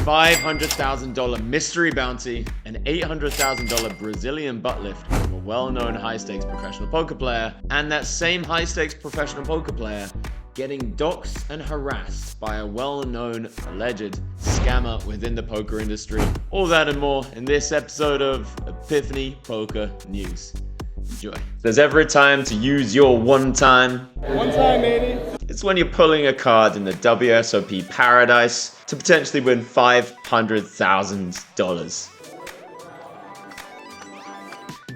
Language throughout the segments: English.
$500,000 mystery bounty, an $800,000 Brazilian butt lift from a well-known high-stakes professional poker player, and that same high-stakes professional poker player getting doxed and harassed by a well-known alleged scammer within the poker industry. All that and more in this episode of Epiphany Poker News. Enjoy. If there's ever a time to use your one time, matey. It's when you're pulling a card in the WSOP paradise to potentially win $500,000.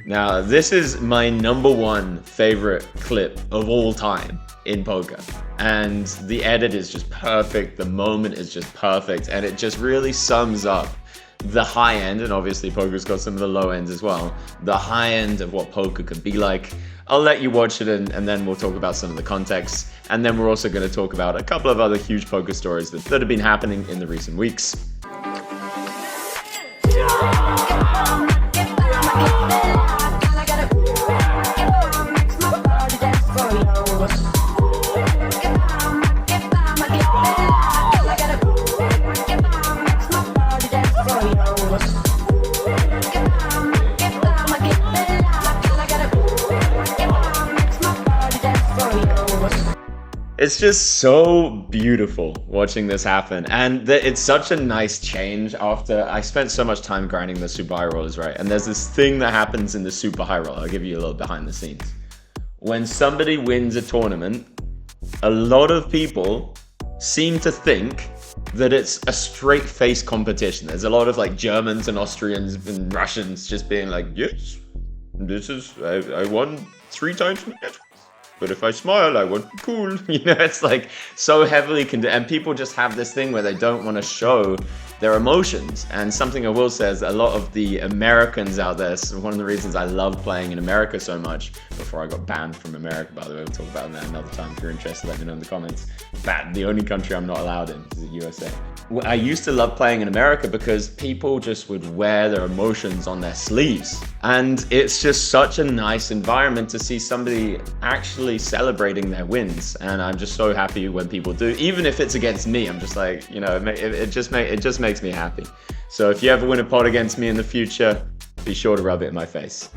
Now, this is my #1 favorite clip of all time in poker. And the edit is just perfect, the moment is just perfect, and it just really sums up the high end, and obviously poker's got some of the low ends as well, the high end of what poker could be like. I'll let you watch it and then we'll talk about some of the context. And then we're also going to talk about a couple of other huge poker stories that have been happening in the recent weeks. It's just so beautiful watching this happen, and it's such a nice change after I spent so much time grinding the super high rollers, right? And there's this thing that happens in the super high roller. I'll give you a little behind the scenes. When somebody wins a tournament, a lot of people seem to think that it's a straight face competition. There's a lot of like Germans and Austrians and Russians just being like, yes, I won 3 times from the but if I smile, I want to be cool. You know, it's like so heavily and people just have this thing where they don't want to show their emotions. And something I will say is a lot of the Americans out there, so one of the reasons I love playing in America so much, before I got banned from America, by the way, we'll talk about that another time. If you're interested, let me know in the comments. But the only country I'm not allowed in is the USA. I used to love playing in America because people just would wear their emotions on their sleeves. And it's just such a nice environment to see somebody actually celebrating their wins. And I'm just so happy when people do, even if it's against me. I'm just like, you know, it just makes me happy. So if you ever win a pot against me in the future, be sure to rub it in my face.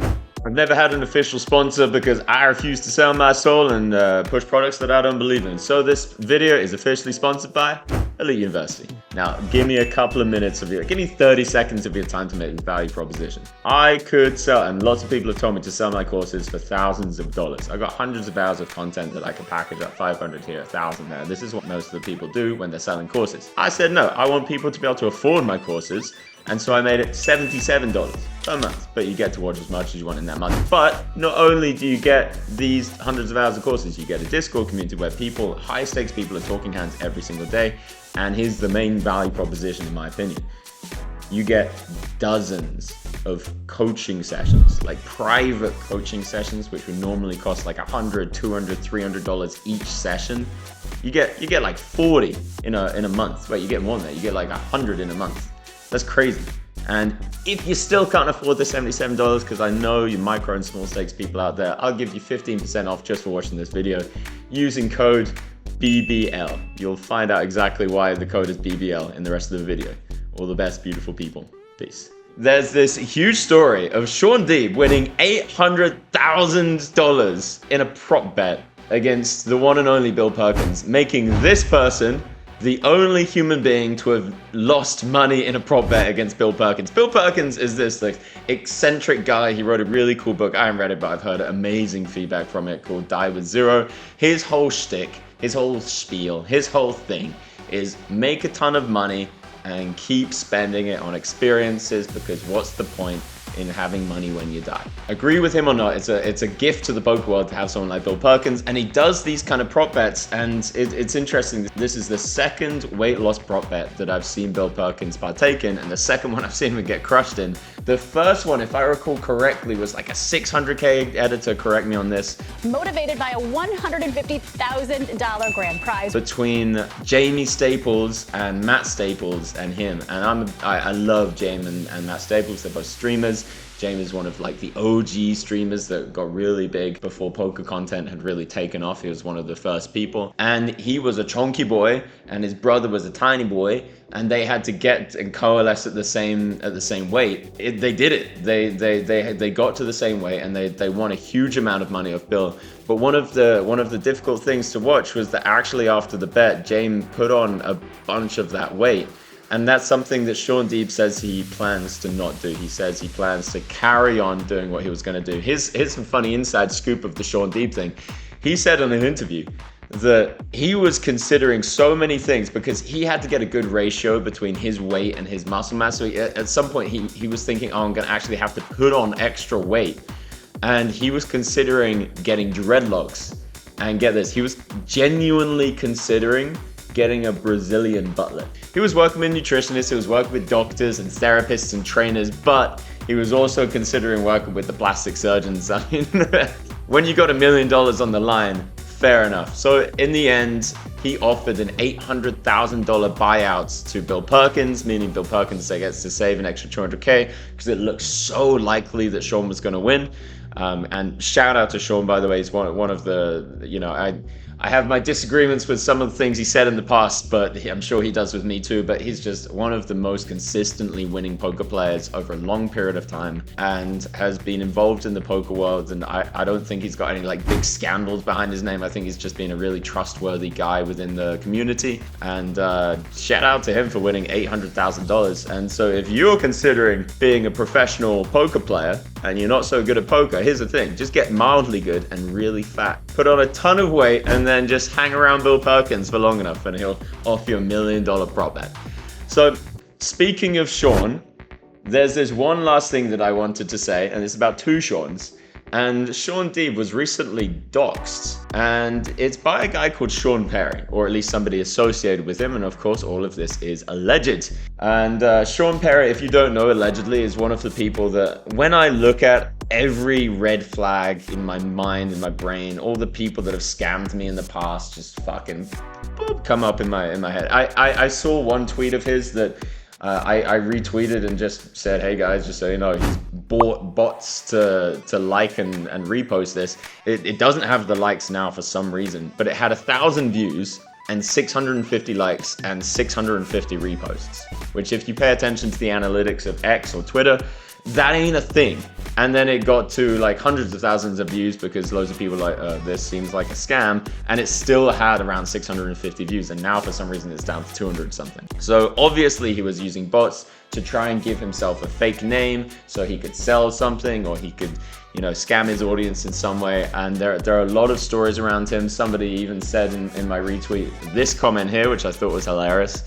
I've never had an official sponsor because I refuse to sell my soul and push products that I don't believe in. So this video is officially sponsored by Elite University. Now, give me a couple of minutes of give me 30 seconds of your time to make this value proposition. I could sell, and lots of people have told me to sell my courses for thousands of dollars. I've got hundreds of hours of content that I can package up, 500 here, 1,000 there. This is what most of the people do when they're selling courses. I said, no, I want people to be able to afford my courses. And so I made it $77 per month, but you get to watch as much as you want in that month. But not only do you get these hundreds of hours of courses, you get a Discord community where people, high stakes people, are talking hands every single day. And here's the main value proposition in my opinion. You get dozens of coaching sessions, like private coaching sessions, which would normally cost like $100, $200, $300 each session. You get like 40 in a month. Wait, you get more than that. You get like 100 in a month. That's crazy. And if you still can't afford the $77, because I know you micro and small stakes people out there, I'll give you 15% off just for watching this video using code BBL. You'll find out exactly why the code is BBL in the rest of the video. All the best, beautiful people. Peace. There's this huge story of Shawn Deeb winning $800,000 in a prop bet against the one and only Bill Perkins, making this person the only human being to have lost money in a prop bet against Bill Perkins. Bill Perkins is this like eccentric guy. He wrote a really cool book. I haven't read it, but I've heard amazing feedback from it called Die With Zero. His whole shtick, his whole spiel, his whole thing is make a ton of money and keep spending it on experiences, because what's the point in having money when you die? Agree with him or not, it's a gift to the poker world to have someone like Bill Perkins, and he does these kind of prop bets, and it's interesting. This is the second weight loss prop bet that I've seen Bill Perkins partake in, and the second one I've seen him get crushed in. The first one, if I recall correctly, was like a $600K, editor, correct me on this. Motivated by a $150,000 grand prize. Between Jamie Staples and Matt Staples and him. And I love Jamie and Matt Staples, they're both streamers. James is one of like the OG streamers that got really big before poker content had really taken off. He was one of the first people, and he was a chonky boy and his brother was a tiny boy, and they had to get and coalesce at the same weight. They did it. They got to the same weight, and they won a huge amount of money off Bill. But one of the difficult things to watch was that actually after the bet, James put on a bunch of that weight. And that's something that Shawn Deeb says he plans to not do. He says he plans to carry on doing what he was going to do. Here's some funny inside scoop of the Shawn Deeb thing. He said in an interview that he was considering so many things because he had to get a good ratio between his weight and his muscle mass. So at some point he was thinking, oh, I'm going to actually have to put on extra weight. And he was considering getting dreadlocks. And get this, he was genuinely considering getting a Brazilian butt lift. He was working with nutritionists, he was working with doctors and therapists and trainers, but he was also considering working with the plastic surgeons. I mean, when you got $1 million on the line, fair enough. So in the end, he offered an $800,000 buyout to Bill Perkins, meaning Bill Perkins gets to save an extra $200K because it looked so likely that Shaun was going to win. And shout out to Shaun, by the way. He's one of the, you know, I have my disagreements with some of the things he said in the past, but I'm sure he does with me too. But he's just one of the most consistently winning poker players over a long period of time and has been involved in the poker world. And I don't think he's got any like big scandals behind his name. I think he's just been a really trustworthy guy within the community. And shout out to him for winning $800,000. And so if you're considering being a professional poker player and you're not so good at poker, here's the thing, just get mildly good and really fat. Put on a ton of weight and then just hang around Bill Perkins for long enough and he'll offer you $1 million prop bet. So speaking of Shaun, there's this one last thing that I wanted to say, and it's about two Shauns. And Shawn Deeb was recently doxed, and it's by a guy called Shawn Perry, or at least somebody associated with him, and of course all of this is alleged. And Shawn Perry, if you don't know, allegedly is one of the people that when I look at every red flag in my mind, in my brain, all the people that have scammed me in the past just fucking boop, come up in my head. I saw one tweet of his that I retweeted and just said, hey guys, just so you know, he's bought bots to like and repost this. It doesn't have the likes now for some reason, but it had 1,000 views and 650 likes and 650 reposts, which if you pay attention to the analytics of X or Twitter, that ain't a thing. And then it got to like hundreds of thousands of views because loads of people were like, this seems like a scam, and it still had around 650 views, and now for some reason it's down to 200 something. So obviously he was using bots to try and give himself a fake name so he could sell something, or he could, you know, scam his audience in some way. And there are a lot of stories around him. Somebody even said in my retweet this comment here, which I thought was hilarious.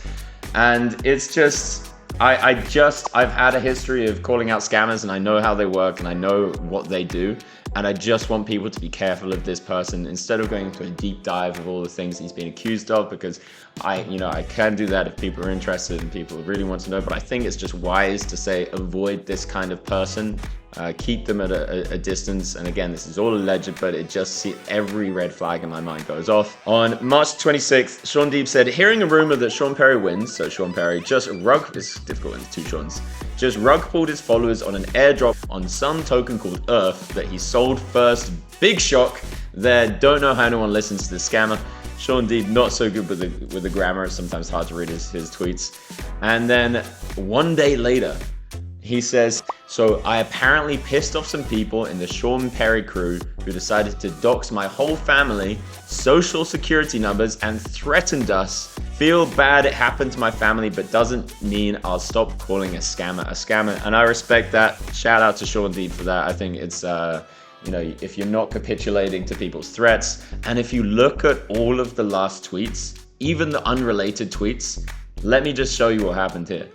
And it's just, I've had a history of calling out scammers, and I know how they work and I know what they do. And I just want people to be careful of this person instead of going into a deep dive of all the things he's been accused of, because I can do that if people are interested and people really want to know. But I think it's just wise to say, avoid this kind of person. Keep them at a distance. And again, this is all alleged, but it just every red flag in my mind goes off. On March 26th, Shawn Deeb said, hearing a rumor that Shawn Perry wins, so Shawn Perry just it's difficult when it's two Shauns, just rug pulled his followers on an airdrop on some token called Earth that he sold first. Big shock there. Don't know how anyone listens to this scammer. Shawn Deeb, not so good with the grammar. It's sometimes hard to read his tweets. And then one day later, he says, so I apparently pissed off some people in the Shawn Perry crew who decided to dox my whole family, social security numbers, and threatened us. Feel bad it happened to my family, but doesn't mean I'll stop calling a scammer. And I respect that. Shout out to Shawn Deeb for that. I think it's, you know, if you're not capitulating to people's threats, and if you look at all of the last tweets, even the unrelated tweets, let me just show you what happened here.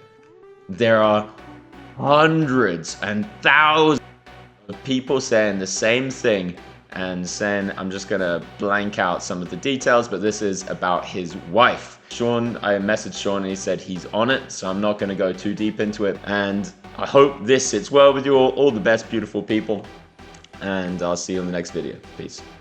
There are hundreds and thousands of people saying the same thing and saying, I'm just gonna blank out some of the details, but this is about his wife. Shawn, I messaged Shawn and he said he's on it, so I'm not gonna go too deep into it. And I hope this sits well with you all the best, beautiful people. And I'll see you in the next video. Peace.